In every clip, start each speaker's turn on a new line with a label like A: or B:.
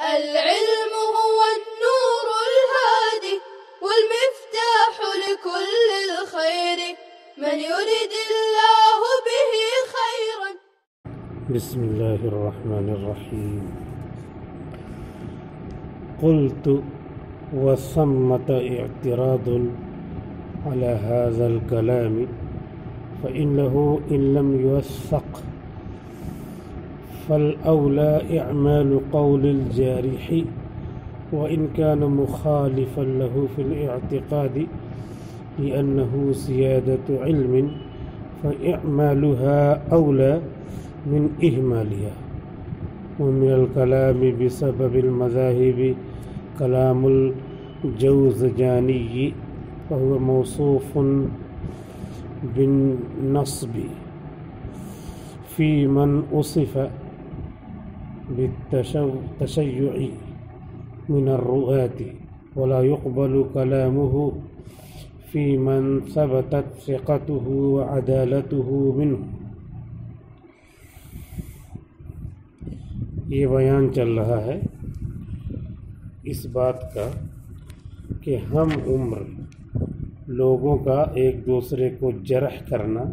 A: العلم هو النور الهادي والمفتاح لكل الخير من يرد الله به خيرا.
B: بسم الله الرحمن الرحيم. قلت وثمة اعتراض على هذا الكلام فإنه إن لم يوثق فالأولى إعمال قول الجارح وإن كان مخالفا له في الاعتقاد لأنه زيادة علم فإعمالها أولى من إهمالها. ومن الكلام بسبب المذاهب كلام الجوزجاني وهو موصوف بالنصب في من أصف بالتشيع من الرؤاة ولا يقبل كلامه في من ثبتت ثقته وعدالته منه. یہ بیان چل رہا ہے اس بات کا کہ ہم عمر لوگوں کا ایک دوسرے کو جرح کرنا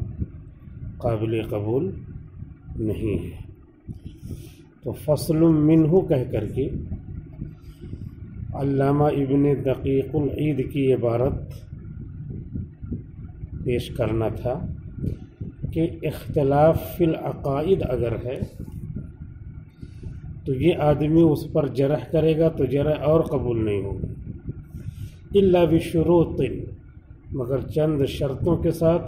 B: قابل قبول نہیں ہے. تو فصل منہ کہہ کر کے علامہ ابن دقیق العید کی عبارت پیش کرنا تھا کہ اختلاف فی العقائد اگر ہے تو یہ آدمی اس پر جرح کرے گا تو جرح اور قبول نہیں ہوگی الا بشروط، مگر چند شرطوں کے ساتھ.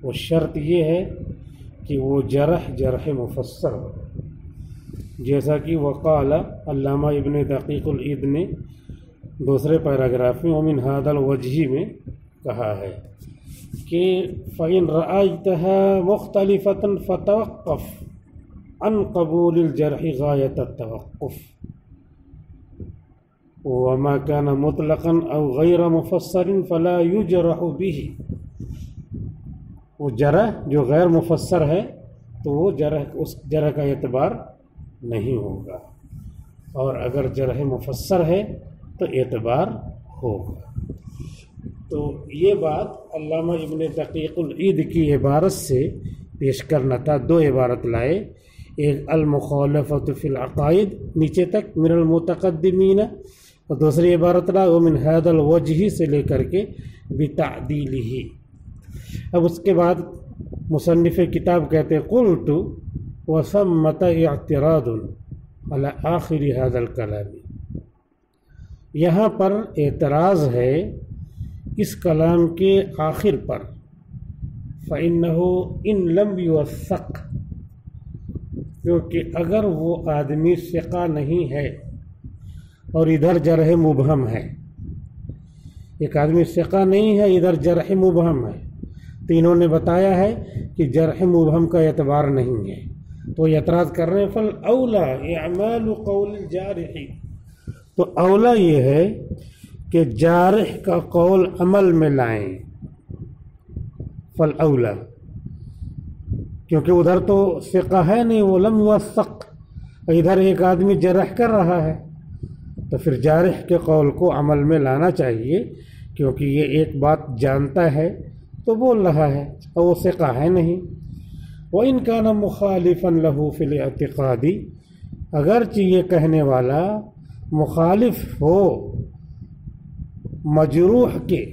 B: وہ شرط یہ ہے کہ وہ جرح مفسر ہو، جیسا کہ وقال علامہ ابن دقیق العید نے دوسرے پیراگراف میں ومن هذا الوجہ میں کہا ہے کہ فإن رأيتها مختلفة فتوقف عن قبول الجرح غایت التوقف وما كان مطلقا او غیر مفسر فلا يجرح به. وہ جرح جو غیر مفسر ہے تو وہ اس جرح کا اعتبار نہیں ہوگا، اور اگر جرح مفسر ہے تو اعتبار ہوگا. تو یہ بات علامہ ابن دقیق العید کی عبارت سے پیش کرنا تھا. دو عبارت لائے، ایک المخالفۃ فی العقائد نیچے تک من المتقدمین، اور دوسری عبارت لائے ومن هذا الوجہ سے لے کر کے بتعدیلہ. اب اس کے بعد مصنف کتاب کہتے ہیں قلت وثمۃ اعتراض علی آخر هذا الکلام. یہاں پر اعتراض ہے اس کلام کے آخر پر، فإنه إن لم يوثق، کیونکہ اگر وہ آدمی ثقہ نہیں ہے اور ادھر جرح مبہم ہے، ایک آدمی ثقہ نہیں ہے ادھر جرح مبہم ہے، تو انہوں نے بتایا ہے کہ جرح مبہم کا اعتبار نہیں ہے، تو اعتراض کر رہے ہیں فالأولی اعمال قول الجارح. تو اولا یہ ہے کہ جارح کا قول عمل میں لائیں، فالأولی، کیونکہ ادھر تو ثقہ ہے نہیں، وہ لم یوثق، ادھر ایک آدمی جرح کر رہا ہے، تو پھر جارح کے قول کو عمل میں لانا چاہیے، کیونکہ یہ ایک بات جانتا ہے تو بول رہا ہے اور وہ ثقہ ہے نہیں. وَإِنْ كَانَ مُخَالِفًا لَهُ فِي الْاعْتِقَادِ، اگرچہ یہ کہنے والا مخالف ہو مجروح کے،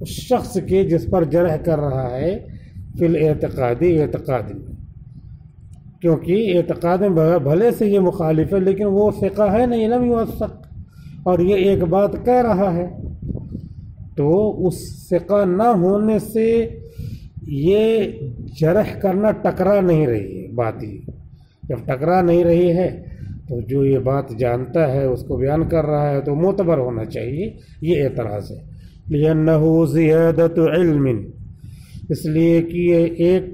B: اس شخص کے جس پر جرح کر رہا ہے، فی الاعتقادی، اعتقاد میں، کیونکہ اعتقاد میں بھلے سے یہ مخالف ہے لیکن وہ ثقہ ہے نہیں، لم یوثق، اور یہ ایک بات کہہ رہا ہے، تو اس ثقہ نہ ہونے سے یہ جرح کرنا ٹکرا نہیں رہی ہے بات. ہی جب ٹکرا نہیں رہی ہے تو جو یہ بات جانتا ہے اس کو بیان کر رہا ہے تو معتبر ہونا چاہیے. یہ اعتراض ہے. لِأَنَّهُ زِيَادَةُ عِلْمٍ، اس لیے کہ یہ ایک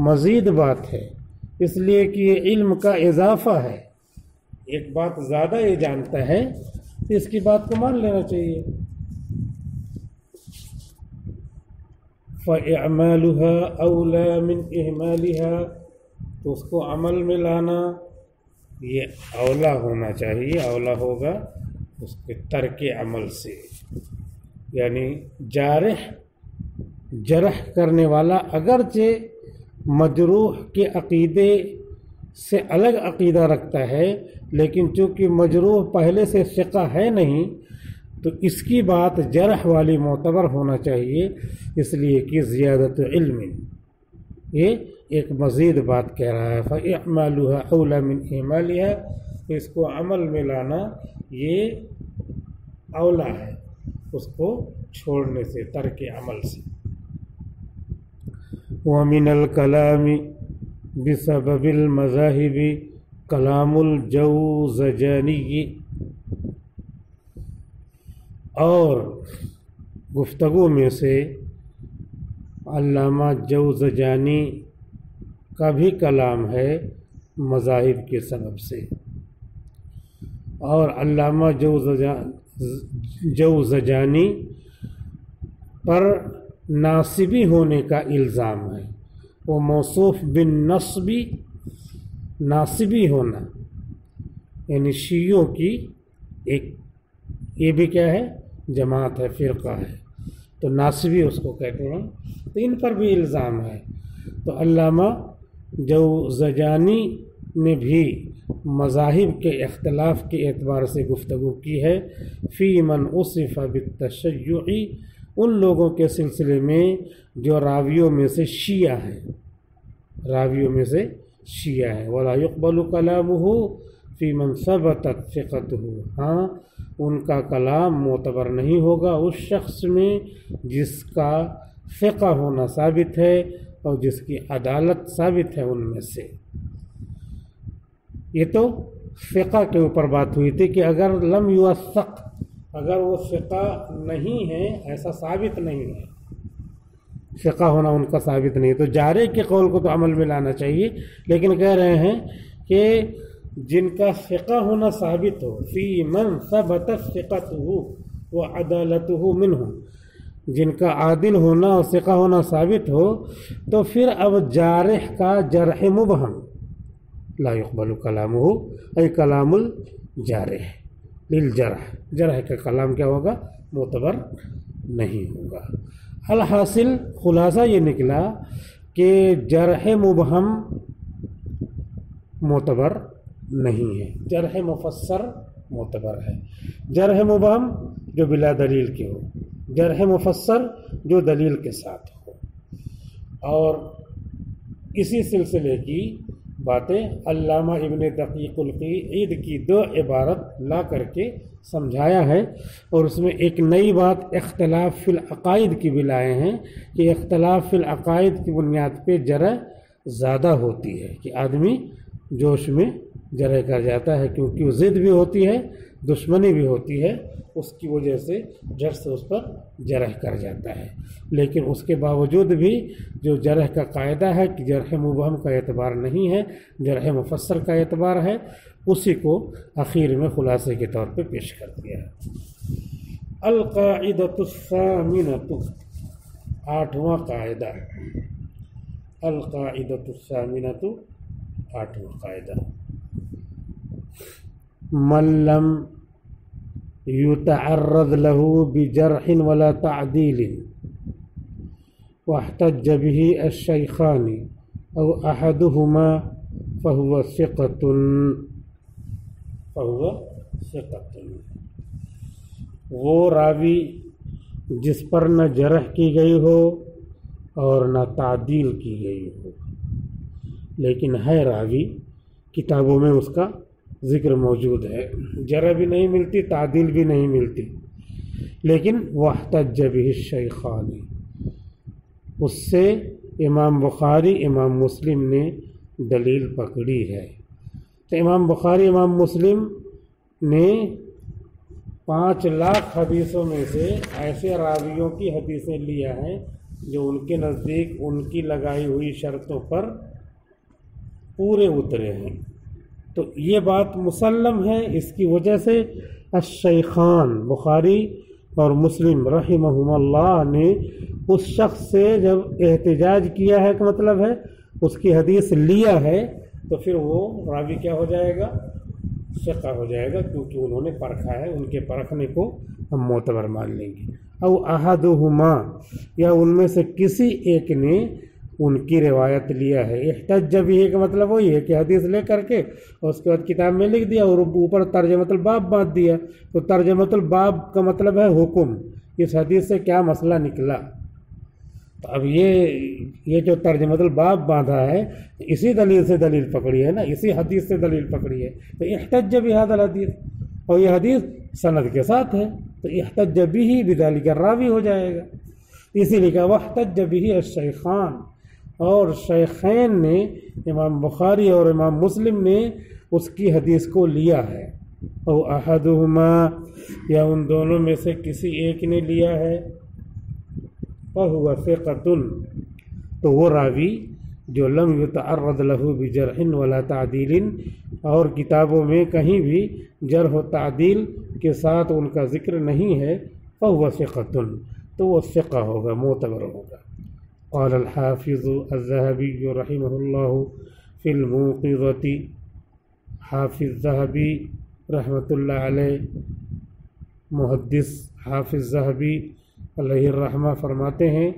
B: مزید بات ہے، اس لیے کہ یہ علم کا اضافہ ہے. ایک بات زیادہ یہ جانتا ہے تو اس کی بات کو مان لینا چاہیے. فَإِعْمَالُهَا أَوْلَى مِنْ إِهْمَالِهَا، تو اس کو عمل میں لانا یہ اولا ہونا چاہیے، اولا ہوگا اس کے ترک عمل سے، یعنی جرح کرنے والا اگرچہ مجروح کے عقیدے سے الگ عقیدہ رکھتا ہے، لیکن چونکہ مجروح پہلے سے ثقہ ہے نہیں تو اس کی بات جرح والی معتبر ہونا چاہیے، اس لیے کہ زیادت علم، یہ ایک مزید بات کہہ رہا ہے، فَإِعْمَالُهَا أَوْلَى مِنْ إِعْمَالِهَا، اس کو عمل میں لانا یہ اولا ہے اس کو چھوڑنے سے، ترک عمل سے۔ وَمِنَ الْكَلَامِ بِسَبَبِ الْمَذَاهِبِ کلام الجوزجانی، اور گفتگو میں سے علامہ جوزجانی کا بھی کلام ہے مذاہب کے سبب سے، اور علامہ جوزجانی پر ناصبی ہونے کا الزام ہے، وہ موصوف بالنصبی، ناصبی ہونا، یعنی شیعوں کی ایک یہ بھی کیا ہے، جماعت ہے، فرقہ ہے، تو ناصبی اس کو کہتے ہیں، تو ان پر بھی الزام ہے۔ تو علامہ جوزجانی نے بھی مذاہب کے اختلاف کے اعتبار سے گفتگو کی ہے، فی من وصف بالتشیع، ان لوگوں کے سلسلے میں جو راویوں میں سے شیعہ ہیں، راویوں میں سے شیعہ ہیں، ولا يقبل کلامہ فی من ثبتت ثقتہ، ہاں ان کا کلام معتبر نہیں ہوگا اس شخص میں جس کا ثقہ ہونا ثابت ہے اور جس کی عدالت ثابت ہے ان میں سے۔ یہ تو ثقہ کے اوپر بات ہوئی تھی کہ اگر لم یوثق، اگر وہ ثقہ نہیں ہے، ایسا ثابت نہیں ہے، ثقہ ہونا ان کا ثابت نہیں، تو جارح کے قول کو تو عمل میں لانا چاہیے، لیکن کہہ رہے ہیں کہ جن کا ثقہ ہونا ثابت ہو، فی من ثبتت ثقتہ وعدالتہ منہ، جن کا عادل ہونا اور ثقہ ہونا ثابت ہو، تو پھر اب جارح کا جرح مبہم لا يقبل کلامہ، ای کلام الجارح للجرح، جرح کا کلام کیا ہوگا، معتبر نہیں ہوگا۔ الحاصل خلاصہ یہ نکلا کہ جرح مبہم معتبر نہیں ہے، جرح مفسر معتبر ہے، جرح مبہم جو بلا دلیل کے ہو، جرح مفسر جو دلیل کے ساتھ ہو۔ اور اسی سلسلے کی باتیں علامہ ابن دقیق العید کی 2 عبارت لا کر کے سمجھایا ہے، اور اس میں ایک نئی بات اختلاف فی العقائد کی بھی لائے ہیں کہ اختلاف فی العقائد کی بنیاد پہ جرح زیادہ ہوتی ہے، کہ آدمی جوش میں جرح کر جاتا ہے، کیونکہ وہ ضد بھی ہوتی ہے، دشمنی بھی ہوتی ہے، اس کی وجہ سے جڑ سے اس پر جرح کر جاتا ہے۔ لیکن اس کے باوجود بھی جو جرح کا قاعدہ ہے کہ جرح مبہم کا اعتبار نہیں ہے، جرح مفسر کا اعتبار ہے، اسی کو اخیر میں خلاصے کے طور پہ پیش کر دیا ہے۔ القاعدۃ الثامنۃ، 8واں قاعدہ، القاعدۃ الثامنۃ، 8واں قاعدہ، من لم یتعرض له بجرح ولا تعدیل واحتج به الشیخان او احدهما فهو ثقة، وہ راوی جس پر نہ جرح کی گئی ہو اور نہ تعدیل کی گئی ہو، لیکن ہے راوی، کتابوں میں اس کا ذکر موجود ہے، جرح بھی نہیں ملتی، تعدیل بھی نہیں ملتی، لیکن واحتج به الشیخان، اس سے امام بخاری امام مسلم نے دلیل پکڑی ہے۔ تو امام بخاری امام مسلم نے 5 لاکھ حدیثوں میں سے ایسے راویوں کی حدیثیں لیا ہیں جو ان کے نزدیک ان کی لگائی ہوئی شرطوں پر پورے اترے ہیں۔ تو یہ بات مسلم ہے، اس کی وجہ سے الشیخان بخاری اور مسلم رحمہم اللہ نے اس شخص سے جب احتجاج کیا ہے، کہ مطلب ہے اس کی حدیث لیا ہے، تو پھر وہ راوی کیا ہو جائے گا، ثقہ ہو جائے گا، کیونکہ انہوں نے پرکھا ہے، ان کے پرکھنے کو ہم معتبر مان لیں گے۔ او احدہما، یا ان میں سے کسی ایک نے ان کی روایت لیا ہے۔ احتج بھی کا مطلب وہی ہے کہ حدیث لے کر کے اور اس کے بعد کتاب میں لکھ دیا اور اوپر ترجمۃ الباب باندھ دیا، تو ترجمۃ الباب کا مطلب ہے حکم، اس حدیث سے کیا مسئلہ نکلا۔ تو اب یہ جو ترجمۃ الباب باندھا ہے اسی دلیل سے دلیل پکڑی ہے نا، اسی حدیث سے دلیل پکڑی ہے، تو احتج بہذا الحدیث، اور یہ حدیث سند کے ساتھ ہے تو احتج به بذلک الراوی ہو جائے گا، اسی لیے کہا واحتج به الشیخان، اور شیخین نے امام بخاری اور امام مسلم نے اس کی حدیث کو لیا ہے۔ او احدہما، یا ان دونوں میں سے کسی ایک نے لیا ہے، فہو ثقۃ، تو وہ راوی جو لم یتعرض له بجرح ولا تعدیل، اور کتابوں میں کہیں بھی جرح و تعدیل کے ساتھ ان کا ذکر نہیں ہے، فہو ثقۃ، تو وہ ثقہ ہوگا، معتبر ہوگا۔ قال الحافظ الذهبي رحمہ اللہ فی الموقظۃ، حافظ ذہبی رحمۃ اللہ علیہ، محدث حافظ ذہبی علیہ الرحمہ فرماتے ہیں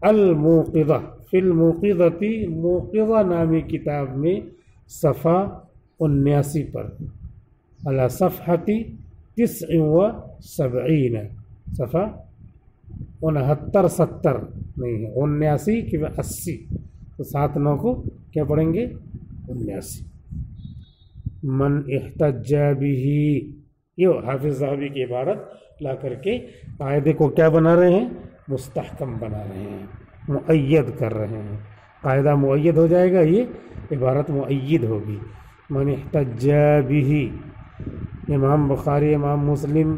B: الموقظہ، فی الموقظۃ، موقظہ نامی کتاب میں صفحہ 79 پر، علی صفحۃ 79، صفحہ 69-70 نہیں ہے، 79 کہ 80، تو 7 9 کو کیا پڑھیں گے 79۔ من احتج به، یہ حافظ ذہبی کی عبارت لا کر کے قاعدے کو کیا بنا رہے ہیں، مستحکم بنا رہے ہیں، مؤید کر رہے ہیں، قاعدہ مؤید ہو جائے گا، یہ عبارت مؤید ہوگی۔ من احتج به، امام بخاری امام مسلم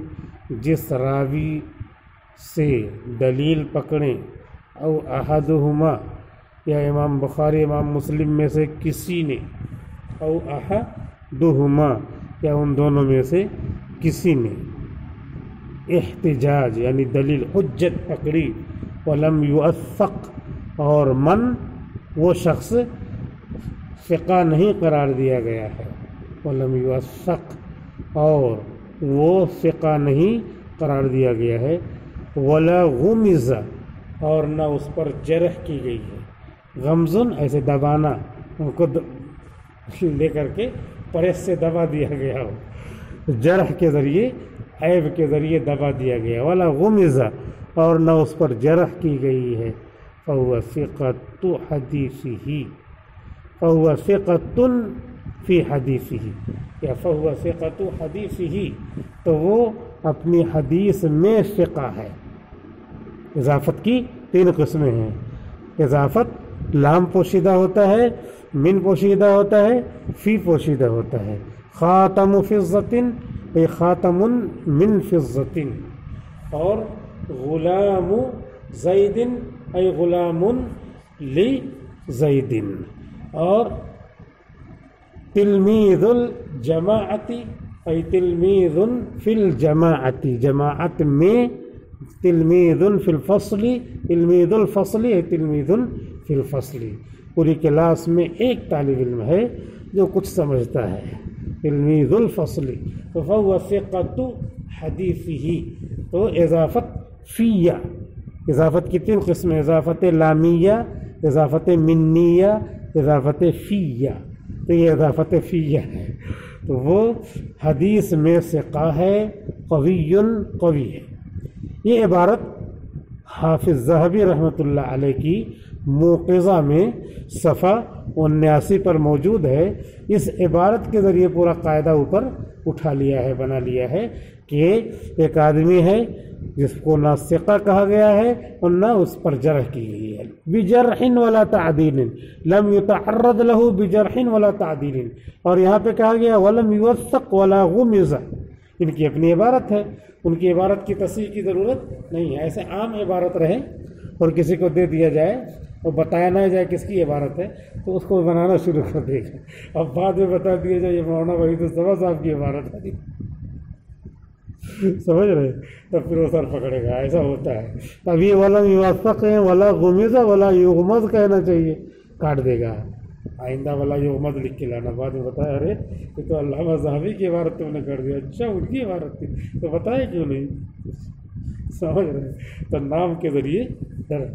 B: جس راوی سے دلیل پکڑیں، او احدہما، یا امام بخاری امام مسلم میں سے کسی نے، او احدہما، یا ان دونوں میں سے کسی نے احتجاج یعنی دلیل حجت پکڑی، ولم یوثق، اور من وہ شخص ثقہ نہیں قرار دیا گیا ہے، ولم یوثق، اور وہ ثقہ نہیں قرار دیا گیا ہے، ولا غمز، اور نہ اس پر جرح کی گئی ہے، غمزن ایسے دبانا، ان کو لے کر کے پریس سے دبا دیا گیا ہو، جرح کے ذریعے، عیب کے ذریعے دبا دیا گیا، ولا غمز، اور نہ اس پر جرح کی گئی ہے، فہو ثقۃ حدیثہ، فہو ثقۃ فی حدیثہ، یا فہو ثقۃ حدیثہ، تو وہ اپنی حدیث میں ثقہ ہے۔ اضافت کی 3 قسمیں ہیں، اضافت لام پوشیدہ ہوتا ہے، من پوشیدہ ہوتا ہے، فی پوشیدہ ہوتا ہے۔ خاتم فضۃ، اے خاتم من فضۃ، اور غلام زید، اے غلام لزید، اور تلمیذ الجماعت، اے تلمیذ فی الجماعت، جماعت میں، تلمیذ فی الفصل، تلمیذ الفصل، اے تلمیذ فی الفصل، پوری کلاس میں ایک طالب علم ہے جو کچھ سمجھتا ہے، تلمیذ الفصل، تو فہو ثقۃ حدیثہ، تو اضافت فیہ، اضافت کی 3 قسمیں، اضافت لامیہ، اضافت منیہ، اضافت فیہ، تو یہ اضافت فیہ ہے، تو وہ حدیث میں ثقہ ہے، قوی ہے۔ یہ عبارت حافظ ذہبی رحمۃ اللہ علیہ کی موقظہ میں صفحہ 79 پر موجود ہے۔ اس عبارت کے ذریعے پورا قاعدہ اوپر اٹھا لیا ہے، بنا لیا ہے کہ ایک آدمی ہے جس کو نہ ثقہ کہا گیا ہے اور نہ اس پر جرح کی گئی ہے، بجرح ولا تعدیل، لم یتعرض له بجرح ولا تعدیل، اور یہاں پہ کہا گیا ولم یوثق ولا غمز، ان کی اپنی عبارت ہے، ان کی عبارت کی تصحیح کی ضرورت نہیں ہے۔ ایسے عام عبارت رہے اور کسی کو دے دیا جائے اور بتایا نہ جائے کس کی عبارت ہے تو اس کو بنانا شروع کر دے گا، اب بعد میں بتا دیا جائے یہ مولانا وحید الصمد صاحب کی عبارت ہے، سمجھ رہے، تب پھر وہ سر پکڑے گا، ایسا ہوتا ہے۔ اب یہ ولا یوثق ہے، ولا غمز ولا یغمز کہنا چاہیے، کاٹ دے گا، آئندہ والا یغمز لکھ کے لانا. بعد میں بتایا ارے یہ تو علامہ ذہبی کی عبارت تم نے کر دیا. اچھا ان کی عبارت تھی تو بتایا کیوں نہیں؟ سمجھ رہے ہیں؟ تو نام کے ذریعے ڈر،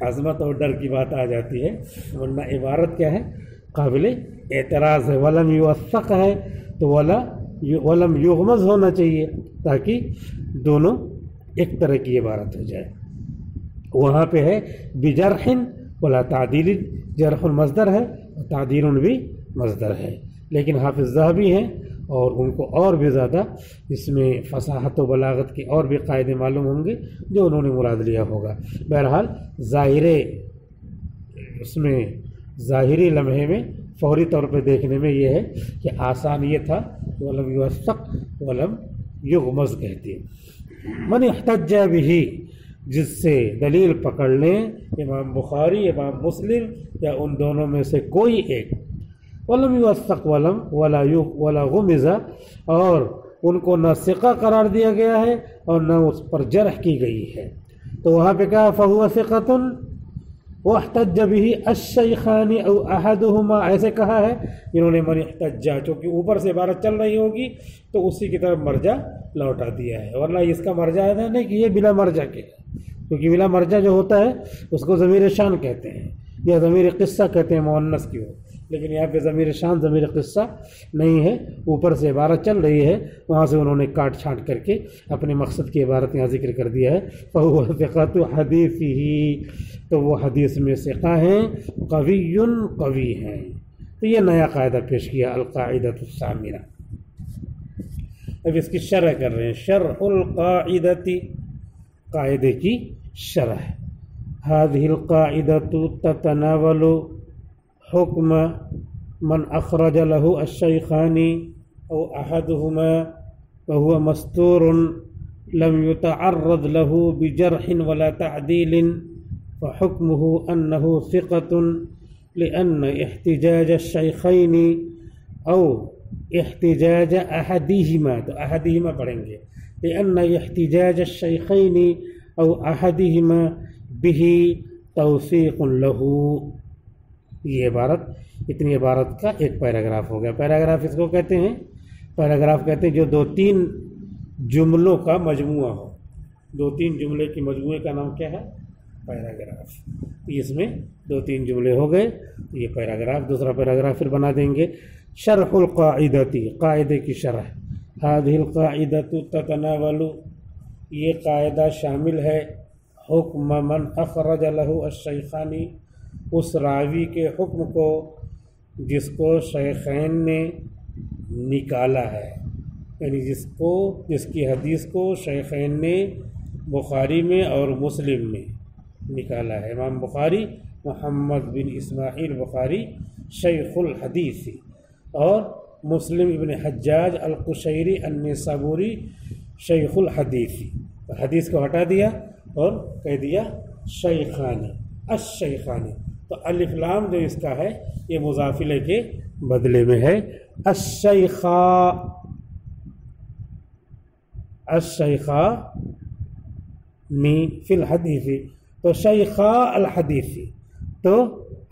B: عظمت اور ڈر کی بات آ جاتی ہے، ورنہ عبارت کیا ہے؟ قابل اعتراض ہے. ولم یوثق ہے تو ولم یغمز ہونا چاہیے تاکہ دونوں ایک طرح کی عبارت ہو جائے. وہاں پہ ہے بجرح ولا تعدیل، جرح مصدر ہے اور تعدیل بھی مصدر ہے، لیکن حافظ ذہبی ہیں اور ان کو اور بھی زیادہ اس میں فصاحت و بلاغت کے اور بھی قاعدے معلوم ہوں گے جو انہوں نے مراد لیا ہوگا. بہرحال اس میں ظاہری لمحے میں فوری طور پہ دیکھنے میں یہ ہے کہ آسان یہ تھا ولم یوثق ولم یغمز کہتے ہیں. من احتج بھی، جس سے دلیل پکڑ لیں امام بخاری امام مسلم یا ان دونوں میں سے کوئی ایک، ولم یوثق ولا غمز، اور ان کو نہ ثقہ قرار دیا گیا ہے اور نہ اس پر جرح کی گئی ہے، تو وہاں پہ کہا فہو ثقۃ واحتج به الشیخان او احدہما، ایسے کہا ہے انہوں نے. من احتج چونکہ اوپر سے عبارت چل رہی ہوگی تو اسی کی طرف مرجع لوٹا دیا ہے، ورنہ اس کا مرجع ہے نہیں کہ یہ بلا مرجع کے، کیونکہ بلا مرجع جو ہوتا ہے اس کو ضمیر شان کہتے ہیں یا ضمیر قصہ کہتے ہیں مؤنث کی ہو، لیکن یہاں پہ ضمیر شان ضمیر قصہ نہیں ہے، اوپر سے عبارت چل رہی ہے وہاں سے انہوں نے کاٹ چھانٹ کر کے اپنے مقصد کی عبارت یہاں ذکر کر دیا ہے. فہو ثقۃ حدیثہ، تو وہ حدیث میں ثقہ ہیں، قوی ہیں. تو یہ نیا قاعدہ پیش کیا القاعدۃ الثامنہ. اب اس کی شرح کر رہے ہیں، شرح القاعدۃ، قاعدے کی شرح. هذه القاعدة تتناول حکم من اخرج له الشیخان او احدهما وهو مستور لم يتعرض له بجرح ولا تعديل فحكمه أنه ثقة لأن احتجاج الشيخين أو احتجاج أحدهما پڑھیں گے، لأن احتجاج الشيخين أو أحدهما به توثيق له. یہ عبارت، اتنی عبارت کا ایک پیراگراف ہو گیا. پیراگراف اس کو کہتے ہیں، پیراگراف کہتے ہیں جو 2-3 جملوں کا مجموعہ ہو. 2-3 جملے کی مجموعے کا نام کیا ہے؟ پیراگراف. اس میں 2-3 جملے ہو گئے یہ پیراگراف. دوسرا پیراگراف پھر بنا دیں گے. شرح القاعدۃ، قاعدے کی شرح. هذه القاعدة تتناول، یہ قاعدہ شامل ہے حکم من اخرج له الشیخان، اس راوی کے حکم کو جس کو شیخین نے نکالا ہے، یعنی جس کی حدیث کو شیخین نے بخاری میں اور مسلم میں نکالا ہے. امام بخاری محمد بن اسماعیل بخاری شیخ الحدیث، اور مسلم ابن حجاج القشیری النسابوری شیخ الحدیث. حدیث کو ہٹا دیا اور کہہ دیا شیخانی، الشیخانی. تو الف لام جو اس کا ہے یہ مضافلے کے بدلے میں ہے. الشیخا نی فی الحدیث، تو شیخا الحدیث، تو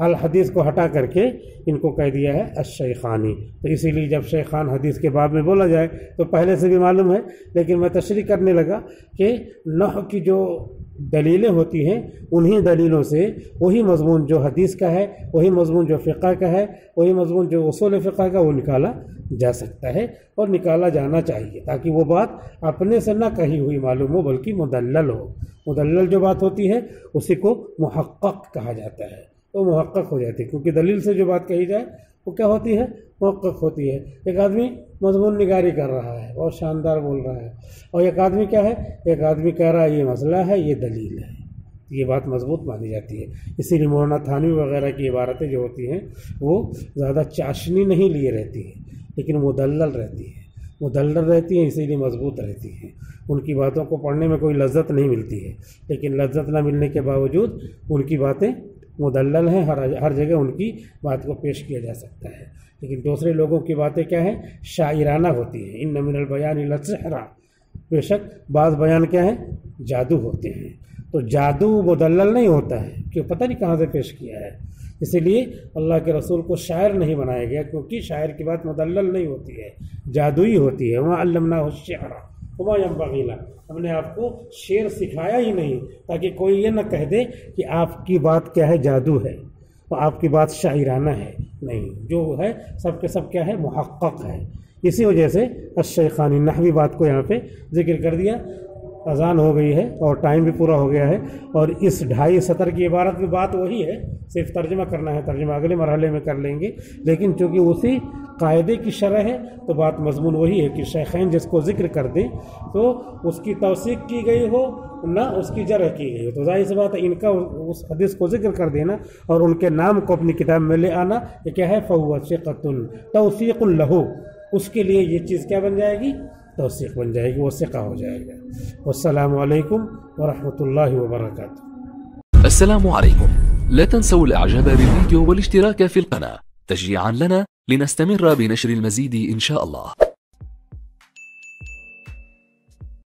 B: الحدیث کو ہٹا کر کے ان کو کہہ دیا ہے الشیخانی. تو اسی لیے جب شیخان حدیث کے باب میں بولا جائے تو پہلے سے بھی معلوم ہے، لیکن میں تشریح کرنے لگا کہ نحو کی جو دلیلیں ہوتی ہیں انہی دلیلوں سے وہی مضمون جو حدیث کا ہے، وہی مضمون جو فقہ کا ہے، وہی مضمون جو اصول فقہ کا، وہ نکالا جا سکتا ہے اور نکالا جانا چاہیے، تاکہ وہ بات اپنے سے نہ کہی ہوئی معلوم ہو بلکہ مدلل ہو. مدلل جو بات ہوتی ہے اسی کو محقق کہا جاتا ہے، وہ محقق ہو جاتی ہے، کیونکہ دلیل سے جو بات کہی جائے وہ کیا ہوتی ہے؟ محقق ہوتی ہے. ایک آدمی مضمون نگاری کر رہا ہے، بہت شاندار بول رہا ہے، اور ایک آدمی کیا ہے؟ ایک آدمی کہہ رہا ہے یہ مسئلہ ہے، یہ دلیل ہے، یہ بات مضبوط مانی جاتی ہے. اسی لیے مولانا تھانوی وغیرہ کی عبارتیں جو ہوتی ہیں وہ زیادہ چاشنی نہیں لیے رہتی ہیں، لیکن مدلل رہتی ہیں، اسی لیے مضبوط رہتی ہیں. ان کی باتوں کو پڑھنے میں کوئی لذت نہیں ملتی ہے، لیکن لذت نہ ملنے کے باوجود ان کی باتیں مدلل ہیں، ہر جگہ ان کی بات کو پیش کیا جا سکتا ہے. لیکن دوسرے لوگوں کی باتیں کیا ہیں؟ شاعرانہ ہوتی ہیں. ان من البیان لسحرا، بے شک بعض بیان کیا ہیں؟ جادو ہوتے ہیں. تو جادو مدلل نہیں ہوتا ہے کہ پتہ نہیں کہاں سے پیش کیا ہے. اسی لیے اللہ کے رسول کو شاعر نہیں بنایا گیا، کیونکہ شاعر کی بات مدلل نہیں ہوتی ہے، جادوئی ہوتی ہے. وَمَا عَلَّمْنَاهُ الشِّعْرَ وَمَا يَنبَغِي لَهُ، ہم نے آپ کو شعر سکھایا ہی نہیں تاکہ کوئی یہ نہ کہہ دے کہ آپ کی بات کیا ہے جادو ہے اور آپ کی بات شاعرانہ ہے. نہیں، جو ہے سب کے سب کیا ہے محقق ہے. اسی وجہ سے الشیخانی نحوی بات کو یہاں پہ ذکر کر دیا. اذان ہو گئی ہے اور ٹائم بھی پورا ہو گیا ہے، اور اس 2.5 سطر کی عبارت میں بات وہی ہے، صرف ترجمہ کرنا ہے، ترجمہ اگلے مرحلے میں کر لیں گے. لیکن چونکہ اسی قاعدے کی شرح ہے تو بات مضمون وہی ہے کہ شیخین جس کو ذکر کر دیں تو اس کی توثیق کی گئی ہو نہ اس کی جرح کی گئی ہو، تو ظاہر سی بات ہے ان کا اس حدیث کو ذکر کر دینا اور ان کے نام کو اپنی کتاب میں لے آنا، یہ کیا ہے فَهُوَ ثِقَةٌ تَوْثِيقٌ لَهُ، اس کے لیے یہ چیز کیا بن جائے گی؟ توثیق بن جائے گی، وہ ثقہ ہو جائے گا. والسلام علیکم ورحمۃ اللہ وبرکاتہ.
C: السلام عليكم. لا تنسوا الاعجاب بالفيديو والاشتراك في القناة تشجيعا لنا لنستمر بنشر المزيد إن شاء الله.